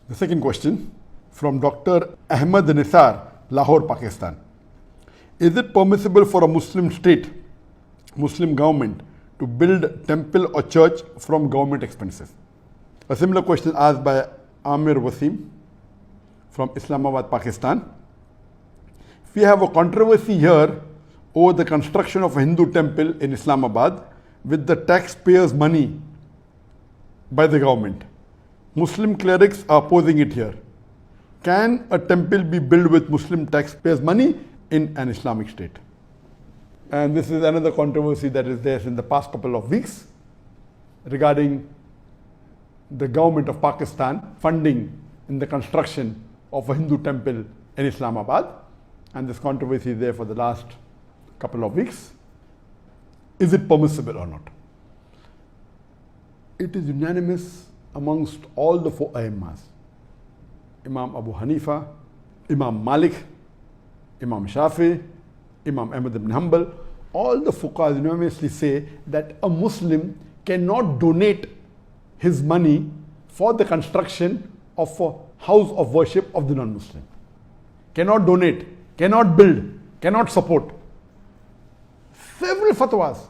The second question from Dr. Ahmed Nisar, Lahore, Pakistan. Is it permissible for a Muslim state, Muslim government, to build temple or church from government expenses? A similar question asked by Amir Wasim from Islamabad, Pakistan. We have a controversy here over the construction of a Hindu temple in Islamabad with the taxpayers' money by the government. Muslim clerics are opposing it here. Can a temple be built with Muslim taxpayers' money in an Islamic state? And this is another controversy that is there in the past couple of weeks regarding the government of Pakistan funding in the construction of a Hindu temple in Islamabad. And this controversy is there for the last couple of weeks. Is it permissible or not? It is unanimous amongst all the four Aimmas. Imam Abu Hanifa, Imam Malik, Imam Shafi, Imam Ahmad ibn Hanbal, all the fuqahas unanimously say that a Muslim cannot donate his money for the construction of a house of worship of the non-Muslim. Cannot donate, cannot build, cannot support. Several fatwas.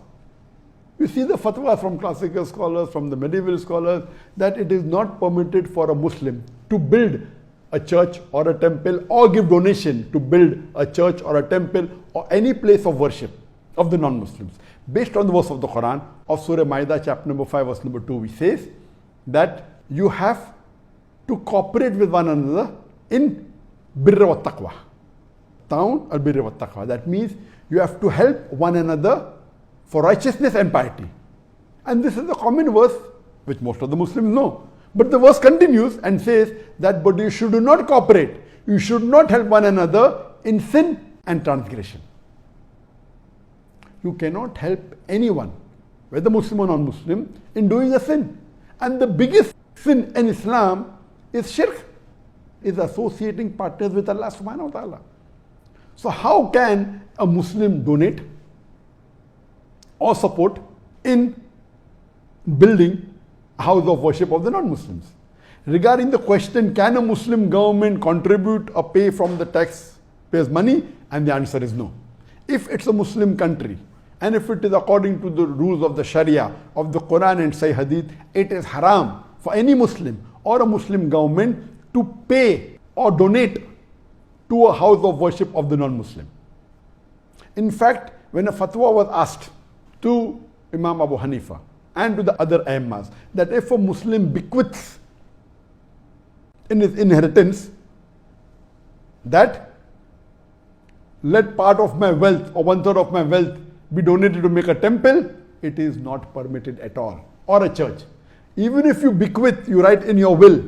You see the fatwas from classical scholars, from the medieval scholars, that it is not permitted for a Muslim to build a church or a temple or give donation to build a church or a temple or any place of worship of the non-Muslims. Based on the verse of the Quran of Surah Ma'idah chapter number 5 verse number 2, which says that you have to cooperate with one another in birra wa taqwa. Ta'awun al birra wa taqwa. That means you have to help one another for righteousness and piety. And this is a common verse which most of the Muslims know. But the verse continues and says that but you should not cooperate. You should not help one another in sin and transgression. You cannot help anyone, whether Muslim or non-Muslim, in doing a sin. And the biggest sin in Islam is shirk, is associating partners with Allah subhanahu wa ta'ala. So how can a Muslim donate or support in building a house of worship of the non-Muslims? Regarding the question, can a Muslim government contribute or pay from the taxpayers' money? And the answer is no. If it's a Muslim country, and if it is according to the rules of the Sharia, of the Quran and Sahih Hadith, it is haram for any Muslim or a Muslim government to pay or donate to a house of worship of the non-Muslim. In fact, when a fatwa was asked to Imam Abu Hanifa and to the other Aimmas that if a Muslim bequeaths in his inheritance that let part of my wealth or 1/3 of my wealth be donated to make a temple, it is not permitted at all, or a church. Even if you bequeath, you write in your will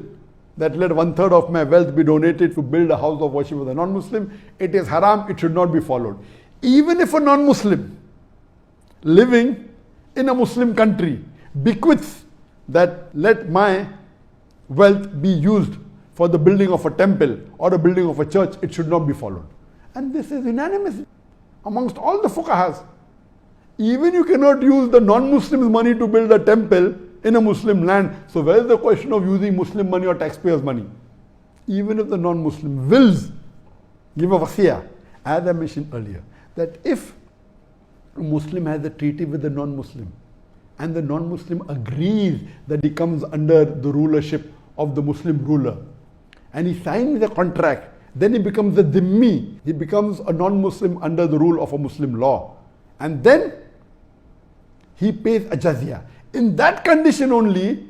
that let 1/3 of my wealth be donated to build a house of worship with a non-Muslim, it is haram, it should not be followed. Even if a non-Muslim living in a Muslim country bequeaths that let my wealth be used for the building of a temple or the building of a church, it should not be followed. And this is unanimous amongst all the fuqahas. Even you cannot use the non-Muslims' money to build a temple in a Muslim land. So where is the question of using Muslim money or taxpayers' money? Even if the non-Muslim wills give a wasiyah, as I mentioned earlier, that if a Muslim has a treaty with the non-Muslim and the non-Muslim agrees that he comes under the rulership of the Muslim ruler and he signs the contract, then he becomes a dhimmi, he becomes a non-Muslim under the rule of a Muslim law, and then he pays a jizya. In that condition only,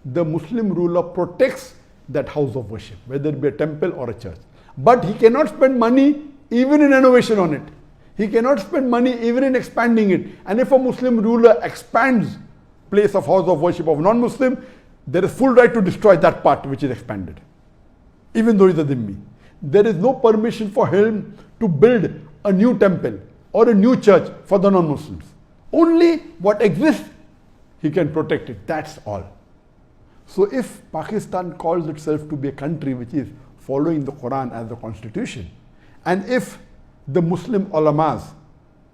the Muslim ruler protects that house of worship, whether it be a temple or a church. But he cannot spend money even in renovation on it. He cannot spend money even in expanding it. And if a Muslim ruler expands place of house of worship of non-Muslim, there is full right to destroy that part which is expanded, even though he is a dhimmi. There is no permission for him to build a new temple or a new church for the non-Muslims. Only what exists, he can protect it. That's all. So if Pakistan calls itself to be a country which is following the Quran as the constitution, and if the Muslim ulamas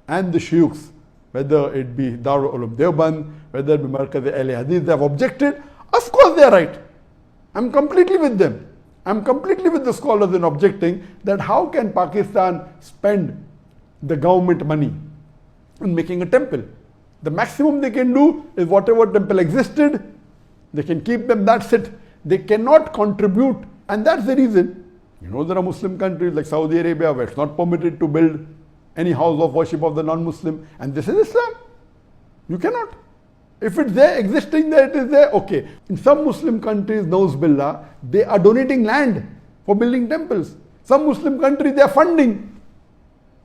and the shuyukhs, whether it be Darul Ulum Deoband, whether it be Markaz Ahl Hadith, they have objected, of course they are right. I'm completely with them. I'm completely with the scholars in objecting that how can Pakistan spend the government money in making a temple? The maximum they can do is whatever temple existed, they can keep them, that's it. They cannot contribute, and that's the reason. You know, there are Muslim countries like Saudi Arabia where it's not permitted to build any house of worship of the non-Muslim, and this is Islam. You cannot. If it's there, existing there, it is there, okay. In some Muslim countries, Nauz Billah, they are donating land for building temples. Some Muslim countries, they are funding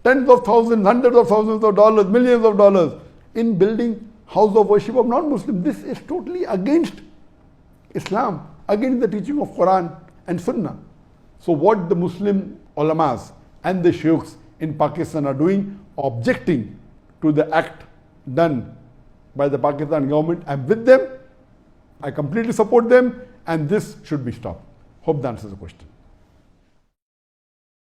tens of thousands, hundreds of thousands of dollars, millions of dollars in building house of worship of non-Muslim. This is totally against Islam, against the teaching of Quran and Sunnah. So what the Muslim ulamas and the sheikhs in Pakistan are doing, objecting to the act done by the Pakistan government, I'm with them, I completely support them, and this should be stopped. Hope that answers the question.